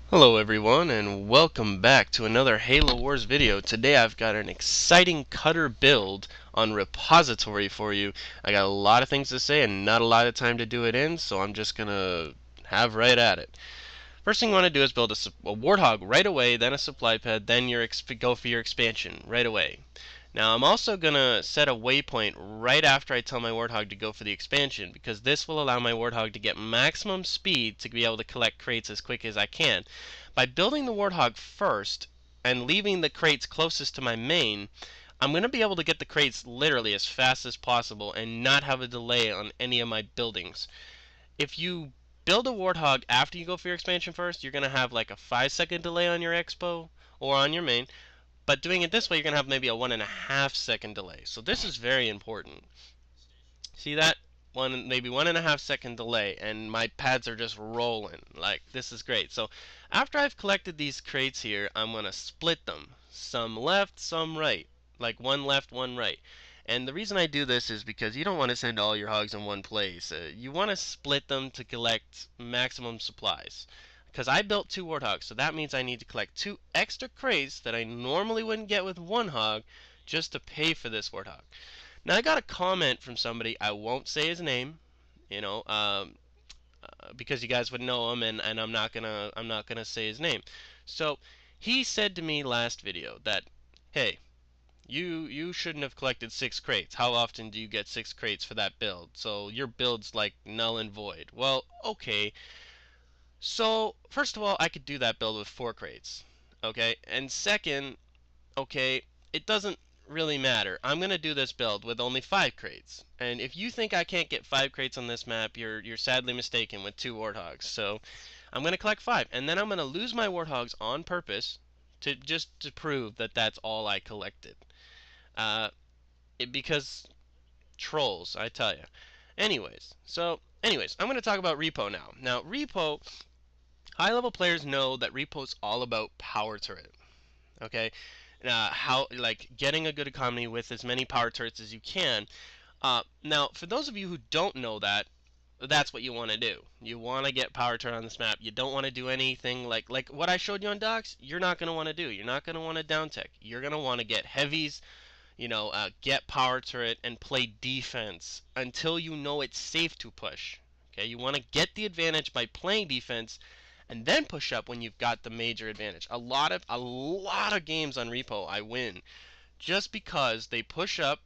Hello everyone and welcome back to another Halo Wars video. Today I've got an exciting cutter build on repository for you. I got a lot of things to say and not a lot of time to do it in, so I'm just gonna have right at it. First thing you want to do is build a warthog right away, then a supply pad, then go for your expansion right away. Now I'm also gonna set a waypoint right after I tell my warthog to go for the expansion, because this will allow my warthog to get maximum speed to be able to collect crates as quick as I can. By building the warthog first and leaving the crates closest to my main, I'm going to be able to get the crates literally as fast as possible and not have a delay on any of my buildings. If you build a warthog after you go for your expansion first, you're going to have like a 5-second delay on your expo or on your main. But doing it this way, you're going to have maybe a 1.5-second delay. So this is very important. See that? Maybe 1.5-second delay, and my pads are just rolling. Like, this is great. So after I've collected these crates here, I'm going to split them. Some left, some right. Like one left, one right. And the reason I do this is because you don't want to send all your hogs in one place. You want to split them to collect maximum supplies. Because I built 2 warthogs, so that means I need to collect 2 extra crates that I normally wouldn't get with 1 hog just to pay for this warthog. Now I got a comment from somebody. I won't say his name, you know, because you guys would know him, and I'm not gonna say his name. So he said to me last video that, hey, you shouldn't have collected 6 crates. How often do you get 6 crates for that build? So your build's like null and void. Well, okay. So first of all, I could do that build with 4 crates. Okay, and second, okay, it doesn't really matter. I'm going to do this build with only 5 crates. And if you think I can't get 5 crates on this map, you're sadly mistaken with 2 warthogs. So I'm going to collect 5, and then I'm going to lose my warthogs on purpose to prove that that's all I collected. Because trolls, I tell you. Anyways, I'm going to talk about repo now. Now, repo, high level players know that repo's all about power turret. Okay, how like getting a good economy with as many power turrets as you can. Now, for those of you who don't know that, that's what you want to do. You want to get power turret on this map. You don't want to do anything like what I showed you on docks. You're not going to want to do. You're not going to want to down tech. You're going to want to get heavies. Get power turret and play defense until you know it's safe to push. Okay, you want to get the advantage by playing defense and then push up when you've got the major advantage. A lot of games on repo I win just because they push up,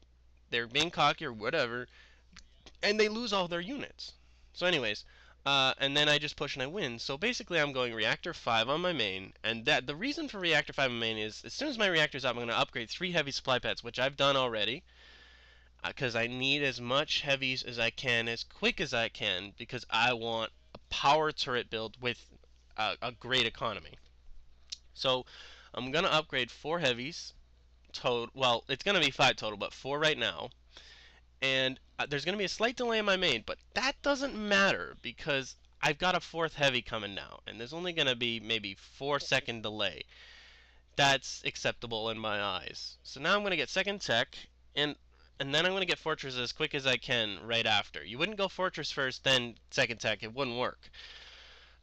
they're being cocky or whatever, and they lose all their units. So anyways, and then I just push and I win. So basically I'm going reactor 5 on my main, and that the reason for reactor 5 on main is as soon as my reactor's up, I'm going to upgrade 3 heavy supply pads, which I've done already, because I need as much heavies as I can as quick as I can, because I want a power turret build with a great economy. So I'm going to upgrade 4 heavies total. Well, it's going to be 5 total, but 4 right now. And there's going to be a slight delay in my main, but that doesn't matter because I've got a 4th heavy coming now, and there's only going to be maybe 4-second delay. That's acceptable in my eyes. So now I'm going to get 2nd tech, and then I'm going to get fortress as quick as I can right after. You wouldn't go fortress first, then 2nd tech. It wouldn't work.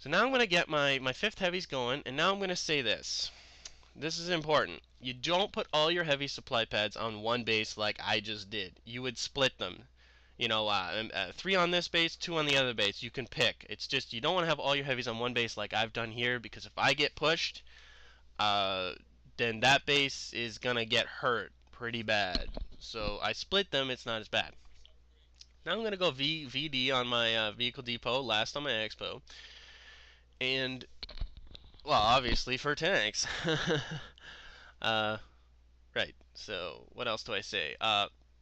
So now I'm going to get my 5th heavies going, and now I'm going to say this. This is important. You don't put all your heavy supply pads on one base like I just did. You would split them. 3 on this base, 2 on the other base. You can pick. It's just you don't want to have all your heavies on one base like I've done here, because if I get pushed, then that base is going to get hurt pretty bad. So I split them. It's not as bad. Now I'm going to go VD on my vehicle depot, last on my expo. And, well, obviously for tanks. Right. So what else do I say?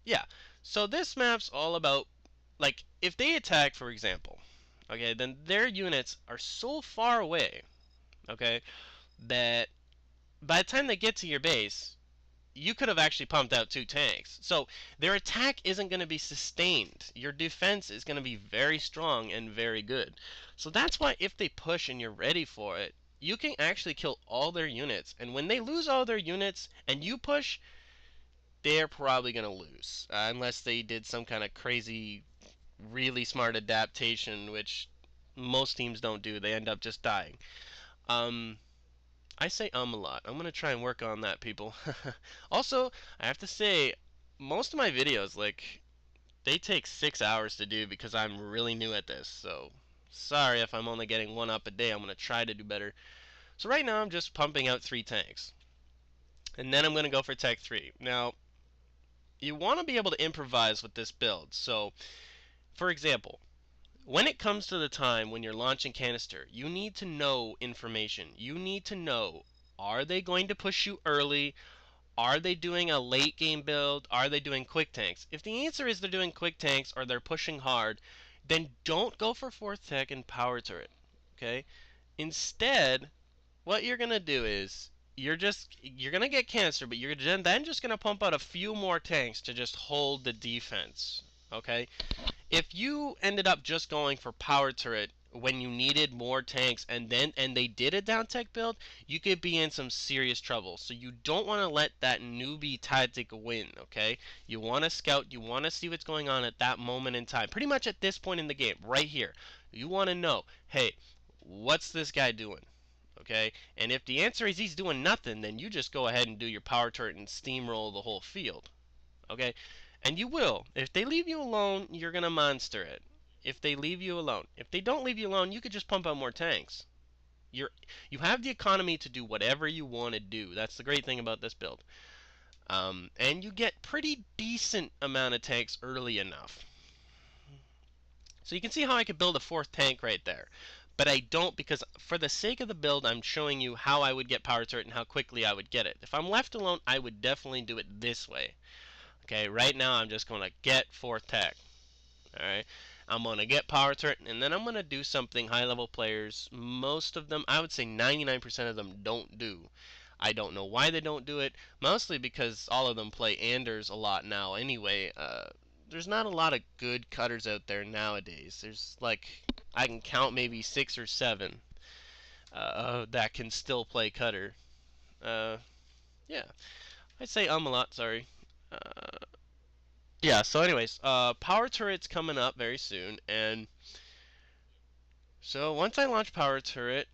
Yeah. So this map's all about, like, if they attack, for example, okay, then their units are so far away, okay, that by the time they get to your base, you could have actually pumped out 2 tanks. So their attack isn't going to be sustained. Your defense is going to be very strong and very good. So that's why if they push and you're ready for it, you can actually kill all their units. And when they lose all their units and you push, they're probably going to lose. Unless they did some kind of crazy, really smart adaptation, which most teams don't do. They end up just dying. Um, I say a lot. I'm gonna try and work on that, people. Also, I have to say, most of my videos, like, they take 6 hours to do because I'm really new at this. So, sorry if I'm only getting one up a day. I'm gonna try to do better. So right now I'm just pumping out 3 tanks. And then I'm gonna go for tech 3. Now, you want to be able to improvise with this build. So, for example, when it comes to the time when you're launching canister, you need to know information. You need to know, are they going to push you early? Are they doing a late game build? Are they doing quick tanks? If the answer is they're doing quick tanks or they're pushing hard, then don't go for 4th tech and power turret. Okay? Instead, what you're going to do is you're going to get canister, but you're then just going to pump out a few more tanks to just hold the defense. Okay? If you ended up just going for power turret when you needed more tanks and they did a down tech build, you could be in some serious trouble. So you don't want to let that newbie tactic win, okay? You want to scout, you want to see what's going on at that moment in time. Pretty much at this point in the game, right here. You want to know, hey, what's this guy doing? Okay? And if the answer is he's doing nothing, then you just go ahead and do your power turret and steamroll the whole field. Okay? And you will. If they leave you alone, you're going to monster it. If they leave you alone. If they don't leave you alone, you could just pump out more tanks. You have the economy to do whatever you want to do. That's the great thing about this build. And you get pretty decent amount of tanks early enough. So you can see how I could build a 4th tank right there. But I don't, because for the sake of the build, I'm showing you how I would get power turret and how quickly I would get it. If I'm left alone, I would definitely do it this way. Okay, right now I'm just going to get 4th tech. Alright, I'm going to get power turret, and then I'm going to do something high level players, most of them, I would say 99% of them don't do. I don't know why they don't do it, mostly because all of them play Anders a lot now anyway. There's not a lot of good cutters out there nowadays. There's like, I can count maybe 6 or 7 that can still play cutter. Yeah, I'd say a lot, sorry. Yeah, so anyways, power turret's coming up very soon, and so once I launch power turret,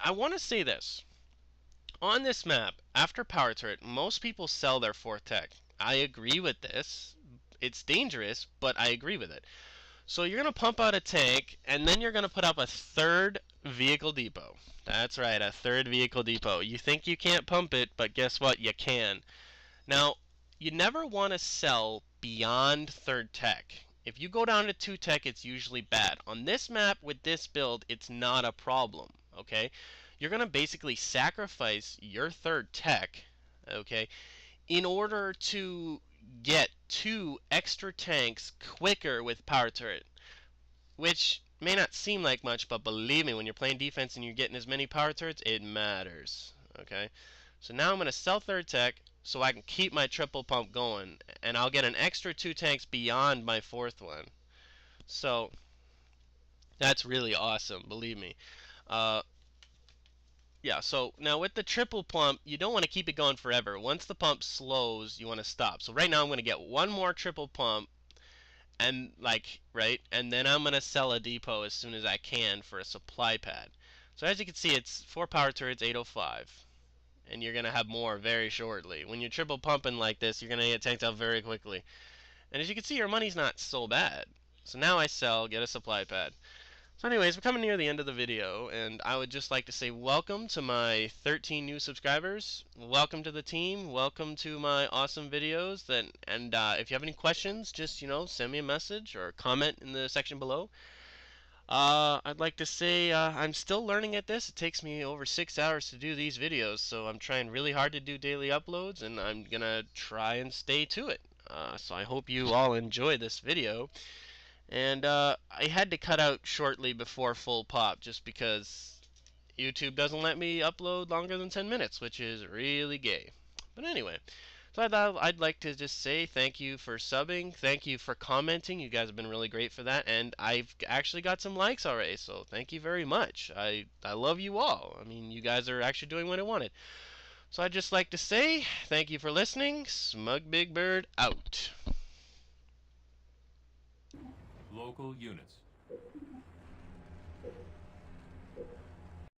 I want to say this. On this map, after power turret, most people sell their 4th tech. I agree with this. It's dangerous, but I agree with it. So you're going to pump out a tank, and then you're going to put up a 3rd vehicle depot. That's right, a 3rd vehicle depot. You think you can't pump it, but guess what? You can. Now, you never want to sell beyond 3rd tech. If you go down to 2 tech, it's usually bad. On this map, with this build, it's not a problem, okay? You're going to basically sacrifice your 3rd tech, okay, in order to get 2 extra tanks quicker with power turret, which may not seem like much, but believe me, when you're playing defense and you're getting as many power turrets, it matters, okay? So now I'm going to sell 3rd tech so I can keep my triple pump going, and I'll get an extra 2 tanks beyond my 4th one. So that's really awesome, believe me. Yeah, so now with the triple pump, you don't want to keep it going forever. Once the pump slows, you want to stop. So right now I'm going to get one more triple pump, and right, and then I'm going to sell a depot as soon as I can for a supply pad. So as you can see, it's 4 power turrets, 805. And you're going to have more very shortly. When you're triple pumping like this, you're going to get tanked out very quickly. And as you can see, your money's not so bad. So now I sell, get a supply pad. So anyways, we're coming near the end of the video, and I would just like to say welcome to my 13 new subscribers. Welcome to the team. Welcome to my awesome videos. And if you have any questions, just, send me a message or comment in the section below. I'd like to say I'm still learning at this. It takes me over 6 hours to do these videos, so I'm trying really hard to do daily uploads, and I'm going to try and stay to it. So I hope you all enjoy this video. And I had to cut out shortly before full pop just because YouTube doesn't let me upload longer than 10 minutes, which is really gay. But anyway, so I'd like to just say thank you for subbing, thank you for commenting. You guys have been really great for that, and I've actually got some likes already, so thank you very much. I love you all. I mean, you guys are actually doing what I wanted. So I'd just like to say thank you for listening. Smug Big Bird out. Local units.